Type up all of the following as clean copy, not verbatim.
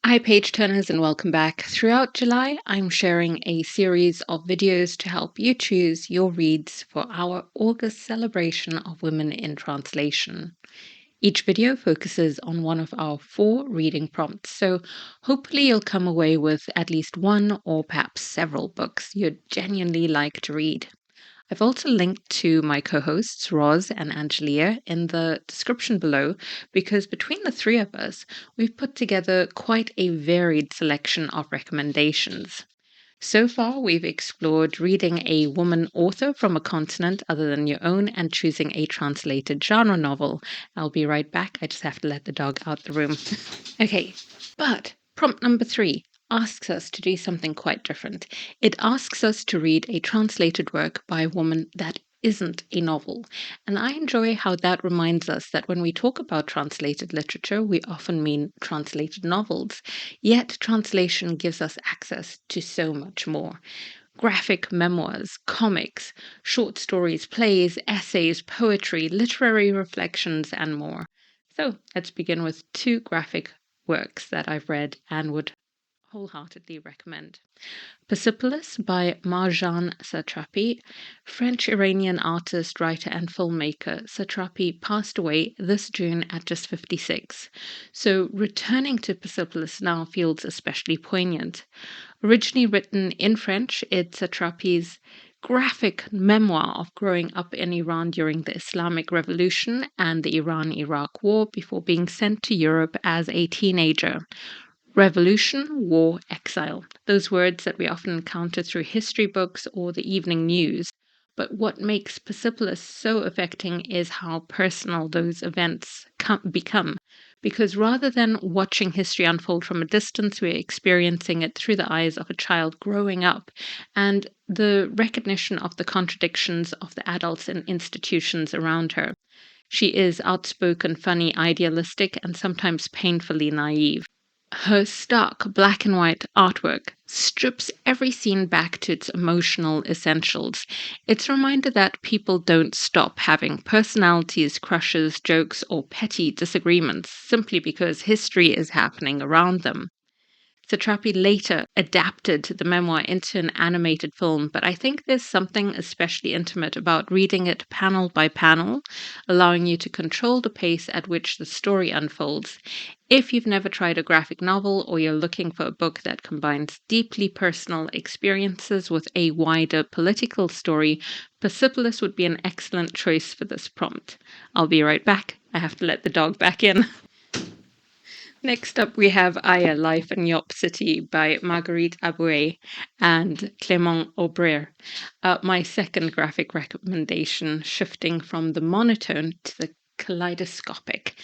Hi, page turners, and welcome back. Throughout July, I'm sharing a series of videos to help you choose your reads for our August celebration of women in translation. Each video focuses on one of our 4 reading prompts, so hopefully you'll come away with at least one or perhaps several books you'd genuinely like to read. I've also linked to my co hosts, Roz and Anjali, in the description below because between the 3 of us, we've put together quite a varied selection of recommendations. So far, we've explored reading a woman author from a continent other than your own and choosing a translated genre novel. I'll be right back. I just have to let the dog out the room. Okay, but prompt number 3 asks us to do something quite different. It asks us to read a translated work by a woman that isn't a novel. And I enjoy how that reminds us that when we talk about translated literature, we often mean translated novels. Yet translation gives us access to so much more. Graphic memoirs, comics, short stories, plays, essays, poetry, literary reflections, and more. So let's begin with 2 graphic works that I've read and would wholeheartedly recommend. Persepolis by Marjane Satrapi, French-Iranian artist, writer, and filmmaker. Satrapi passed away this June at just 56. So returning to Persepolis now feels especially poignant. Originally written in French, it's Satrapi's graphic memoir of growing up in Iran during the Islamic Revolution and the Iran-Iraq War before being sent to Europe as a teenager. Revolution, war, exile. Those words that we often encounter through history books or the evening news. But what makes Persepolis so affecting is how personal those events become. Because rather than watching history unfold from a distance, we're experiencing it through the eyes of a child growing up, and the recognition of the contradictions of the adults and institutions around her. She is outspoken, funny, idealistic, and sometimes painfully naive. Her stark black and white artwork strips every scene back to its emotional essentials. It's a reminder that people don't stop having personalities, crushes, jokes, or petty disagreements simply because history is happening around them. Satrapi later adapted the memoir into an animated film, but I think there's something especially intimate about reading it panel by panel, allowing you to control the pace at which the story unfolds. If you've never tried a graphic novel or you're looking for a book that combines deeply personal experiences with a wider political story, Persepolis would be an excellent choice for this prompt. I'll be right back. I have to let the dog back in. Next up, we have Aya, Life in Yop City by Marguerite Abouet and Clément Oubrerie. My second graphic recommendation, shifting from the monotone to the kaleidoscopic.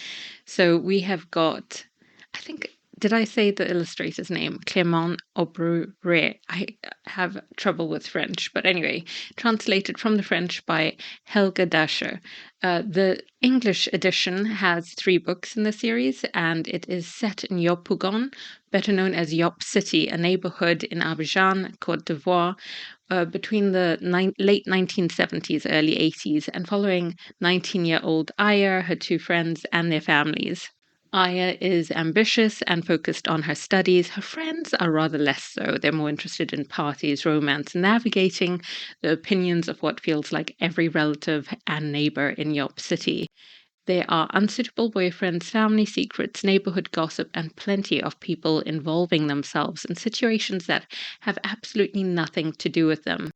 So we have got, I think, did I say the illustrator's name? Clément Oubrerie. I have trouble with French, but anyway, translated from the French by Helge Dascher. The English edition has 3 books in the series, and it is set in Yopougon, better known as Yop City, a neighborhood in Abidjan, Côte d'Ivoire, between the late 1970s, early 80s, and following 19-year-old Aya, her 2 friends, and their families. Aya is ambitious and focused on her studies. Her friends are rather less so. They're more interested in parties, romance, navigating the opinions of what feels like every relative and neighbor in Yop City. There are unsuitable boyfriends, family secrets, neighborhood gossip, and plenty of people involving themselves in situations that have absolutely nothing to do with them.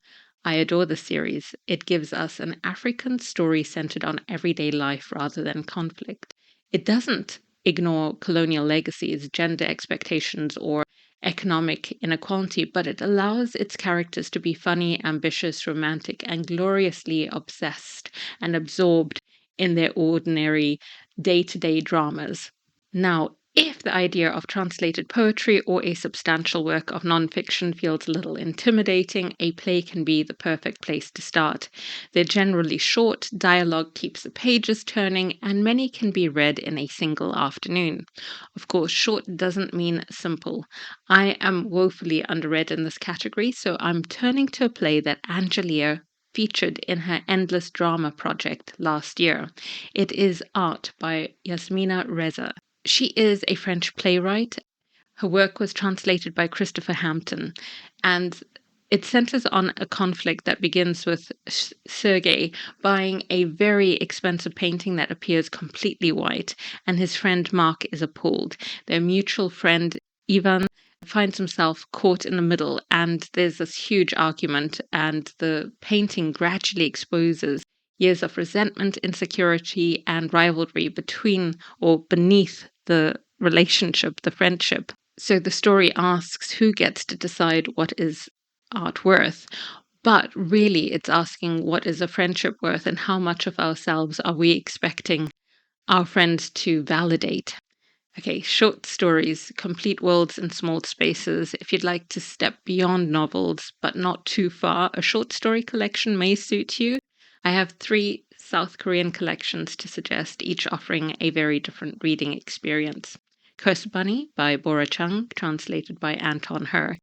I adore the series. It gives us an African story centered on everyday life rather than conflict. It doesn't ignore colonial legacies, gender expectations, or economic inequality, but it allows its characters to be funny, ambitious, romantic, and gloriously obsessed and absorbed in their ordinary day-to-day dramas. Now, if the idea of translated poetry or a substantial work of nonfiction feels a little intimidating, a play can be the perfect place to start. They're generally short, dialogue keeps the pages turning, and many can be read in a single afternoon. Of course, short doesn't mean simple. I am woefully underread in this category, so I'm turning to a play that Anjali featured in her Endless Drama project last year. It is Art by Yasmina Reza. She is a French playwright. Her work was translated by Christopher Hampton, and it centers on a conflict that begins with Sergei buying a very expensive painting that appears completely white, and his friend Mark is appalled. Their mutual friend Ivan finds himself caught in the middle, and there's this huge argument, and the painting gradually exposes years of resentment, insecurity, and rivalry between or beneath the relationship, the friendship. So the story asks who gets to decide what is art worth, but really it's asking what is a friendship worth and how much of ourselves are we expecting our friends to validate. Okay, short stories, complete worlds in small spaces. If you'd like to step beyond novels, but not too far, a short story collection may suit you. I have 3 South Korean collections to suggest, each offering a very different reading experience. Cursed Bunny by Bora Chung, translated by Anton Her.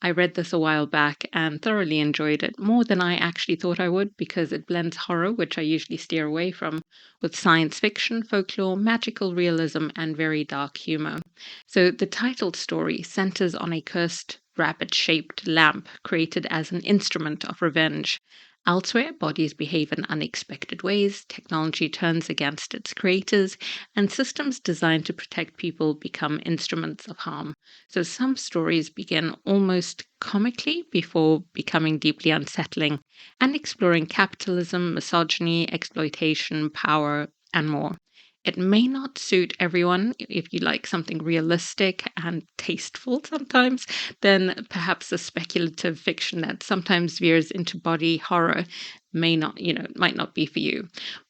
I read this a while back and thoroughly enjoyed it, more than I actually thought I would, because it blends horror, which I usually steer away from, with science fiction, folklore, magical realism, and very dark humor. So the titled story centers on a cursed rabbit-shaped lamp created as an instrument of revenge. Elsewhere, bodies behave in unexpected ways, technology turns against its creators, and systems designed to protect people become instruments of harm. So some stories begin almost comically before becoming deeply unsettling and exploring capitalism, misogyny, exploitation, power, and more. It may not suit everyone. If you like something realistic and tasteful sometimes, then perhaps the speculative fiction that sometimes veers into body horror may not, might not be for you.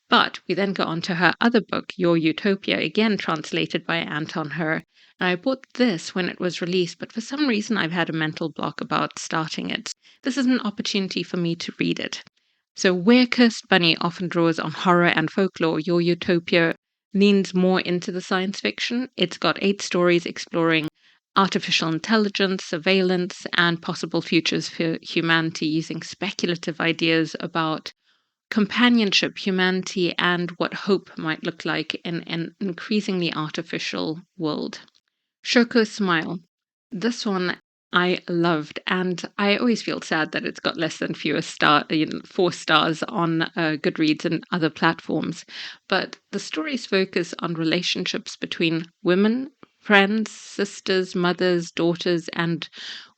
But we then go on to her other book, Your Utopia, again translated by Anton Her. And I bought this when it was released, but for some reason I've had a mental block about starting it. This is an opportunity for me to read it. So where Cursed Bunny often draws on horror and folklore, Your Utopia leans more into the science fiction. It's got 8 stories exploring artificial intelligence, surveillance, and possible futures for humanity using speculative ideas about companionship, humanity, and what hope might look like in an increasingly artificial world. Shoko Smile. This one I loved, and I always feel sad that it's got less than 4 stars on Goodreads and other platforms. But the stories focus on relationships between women, friends, sisters, mothers, daughters, and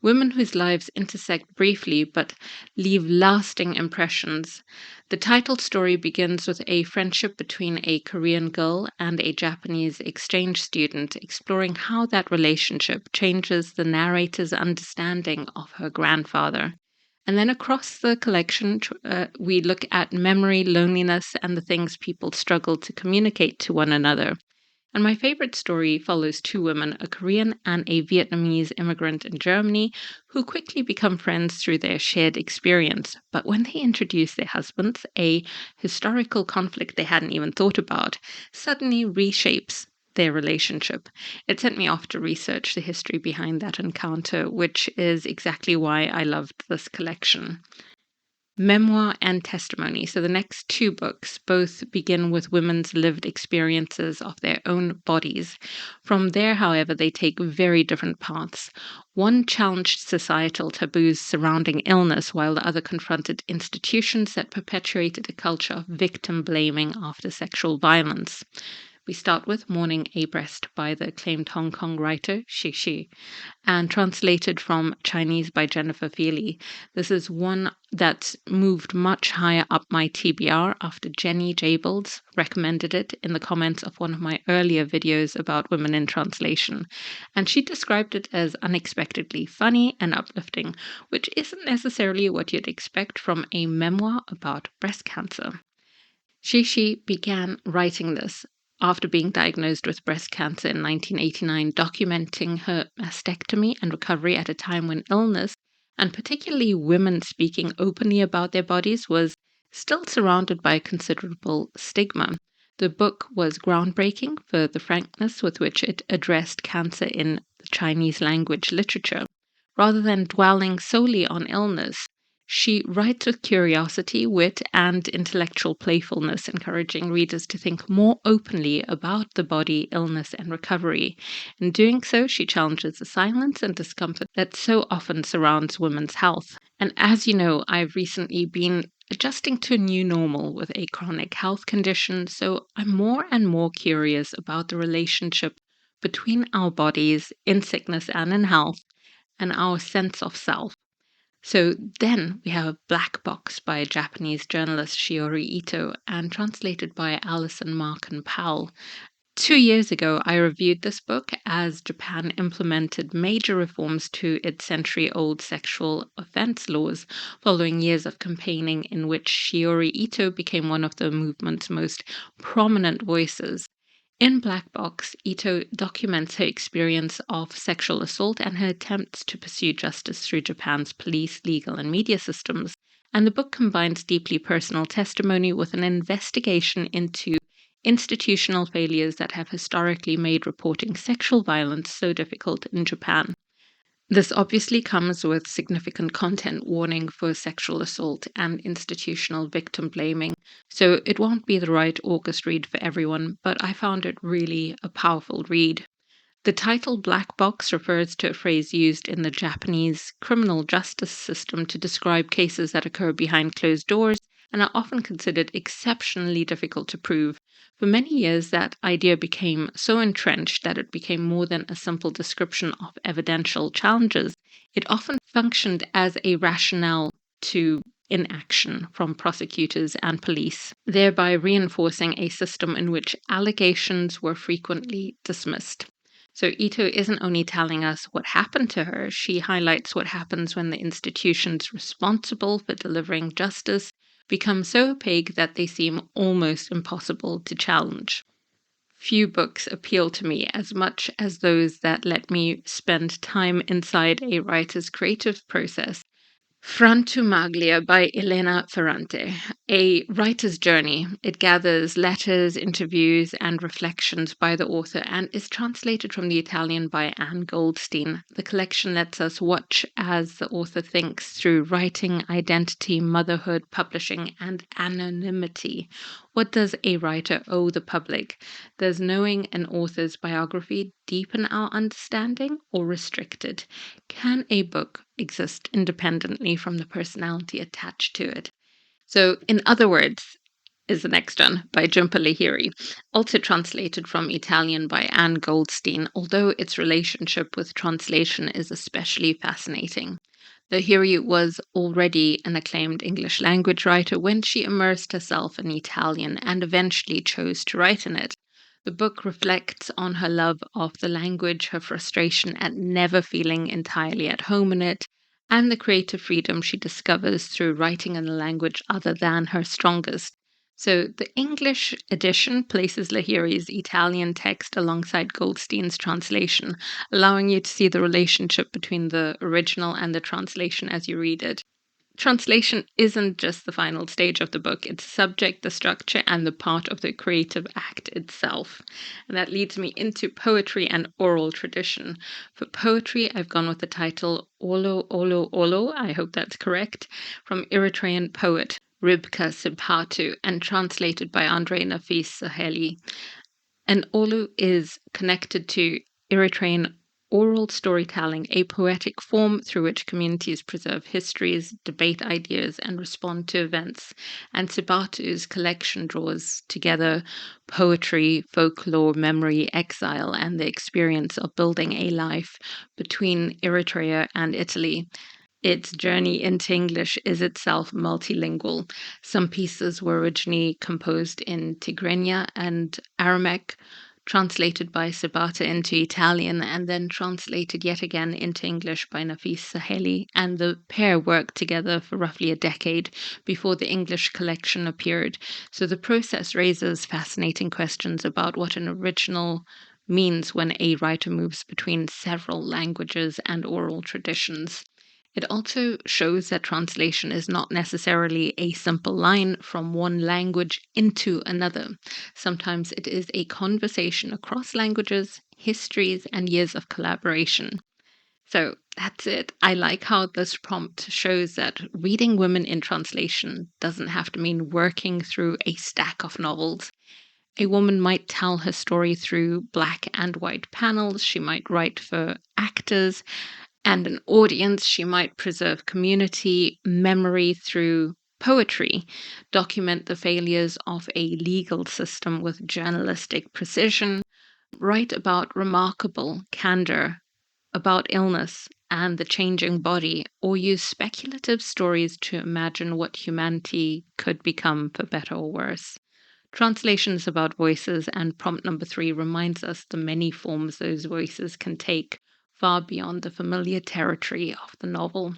women whose lives intersect briefly but leave lasting impressions. The title story begins with a friendship between a Korean girl and a Japanese exchange student, exploring how that relationship changes the narrator's understanding of her grandfather. And then across the collection, we look at memory, loneliness, and the things people struggle to communicate to one another. And my favorite story follows 2 women, a Korean and a Vietnamese immigrant in Germany, who quickly become friends through their shared experience. But when they introduce their husbands, a historical conflict they hadn't even thought about suddenly reshapes their relationship. It sent me off to research the history behind that encounter, which is exactly why I loved this collection. Memoir and Testimony. So the next 2 books both begin with women's lived experiences of their own bodies. From there, however, they take very different paths. One challenged societal taboos surrounding illness, while the other confronted institutions that perpetuated a culture of victim blaming after sexual violence. We start with Mourning a Breast by the acclaimed Hong Kong writer Shi, and translated from Chinese by Jennifer Feely. This is one that's moved much higher up my TBR after Jenny Jables recommended it in the comments of one of my earlier videos about women in translation. And she described it as unexpectedly funny and uplifting, which isn't necessarily what you'd expect from a memoir about breast cancer. Shi began writing this after being diagnosed with breast cancer in 1989, documenting her mastectomy and recovery at a time when illness, and particularly women speaking openly about their bodies, was still surrounded by considerable stigma. The book was groundbreaking for the frankness with which it addressed cancer in the Chinese language literature. Rather than dwelling solely on illness, She writes with curiosity, wit, and intellectual playfulness, encouraging readers to think more openly about the body, illness, and recovery. In doing so, she challenges the silence and discomfort that so often surrounds women's health. And as you know, I've recently been adjusting to a new normal with a chronic health condition, so I'm more and more curious about the relationship between our bodies in sickness and in health and our sense of self. So then we have Black Box by Japanese journalist Shiori Ito and translated by Alison Markin Powell. 2 years ago, I reviewed this book as Japan implemented major reforms to its century-old sexual offense laws following years of campaigning in which Shiori Ito became one of the movement's most prominent voices. In Black Box, Ito documents her experience of sexual assault and her attempts to pursue justice through Japan's police, legal, and media systems. And the book combines deeply personal testimony with an investigation into institutional failures that have historically made reporting sexual violence so difficult in Japan. This obviously comes with significant content warning for sexual assault and institutional victim blaming, so it won't be the right August read for everyone, but I found it really a powerful read. The title black box refers to a phrase used in the Japanese criminal justice system to describe cases that occur behind closed doors and are often considered exceptionally difficult to prove. For many years, that idea became so entrenched that it became more than a simple description of evidential challenges. It often functioned as a rationale to inaction from prosecutors and police, thereby reinforcing a system in which allegations were frequently dismissed. So Ito isn't only telling us what happened to her, she highlights what happens when the institutions responsible for delivering justice become so opaque that they seem almost impossible to challenge. Few books appeal to me as much as those that let me spend time inside a writer's creative process. Frantumaglia by Elena Ferrante, a writer's journey. It gathers letters, interviews, and reflections by the author and is translated from the Italian by Anne Goldstein. The collection lets us watch as the author thinks through writing, identity, motherhood, publishing, and anonymity. What does a writer owe the public? Does knowing an author's biography deepen our understanding or restrict it? Can a book exist independently from the personality attached to it? So, in other words, is the next one by Jhumpa Lahiri, also translated from Italian by Anne Goldstein, although its relationship with translation is especially fascinating. Lahiri was already an acclaimed English language writer when she immersed herself in Italian and eventually chose to write in it. The book reflects on her love of the language, her frustration at never feeling entirely at home in it, and the creative freedom she discovers through writing in a language other than her strongest. So the English edition places Lahiri's Italian text alongside Goldstein's translation, allowing you to see the relationship between the original and the translation as you read it. Translation isn't just the final stage of the book, it's the subject, the structure, and the part of the creative act itself. And that leads me into poetry and oral tradition. For poetry, I've gone with the title Olo Olo Olo, I hope that's correct, from Eritrean poet Ribka Sibhatu and translated by Andre Nafis Saheli. And Olu is connected to Eritrean oral storytelling, a poetic form through which communities preserve histories, debate ideas, and respond to events. And Sibatu's collection draws together poetry, folklore, memory, exile, and the experience of building a life between Eritrea and Italy. Its journey into English is itself multilingual. Some pieces were originally composed in Tigrinya and Aramaic, translated by Sabata into Italian, and then translated yet again into English by Nafis Saheli, and the pair worked together for roughly a decade before the English collection appeared. So the process raises fascinating questions about what an original means when a writer moves between several languages and oral traditions. It also shows that translation is not necessarily a simple line from one language into another. Sometimes it is a conversation across languages, histories, and years of collaboration. So that's it. I like how this prompt shows that reading women in translation doesn't have to mean working through a stack of novels. A woman might tell her story through black and white panels. She might write for actors and an audience. She might preserve community memory through poetry, document the failures of a legal system with journalistic precision, write about remarkable candor, about illness and the changing body, or use speculative stories to imagine what humanity could become for better or worse. Translations about voices, and prompt number 3 reminds us the many forms those voices can take, far beyond the familiar territory of the novel.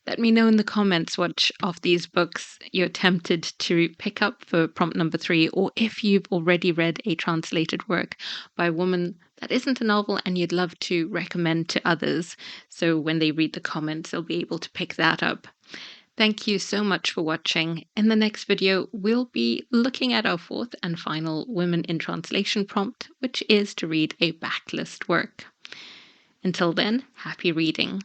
Let me know in the comments which of these books you're tempted to pick up for prompt number 3, or if you've already read a translated work by a woman that isn't a novel and you'd love to recommend to others. So when they read the comments, they'll be able to pick that up. Thank you so much for watching. In the next video, we'll be looking at our fourth and final Women in Translation prompt, which is to read a backlist work. Until then, happy reading.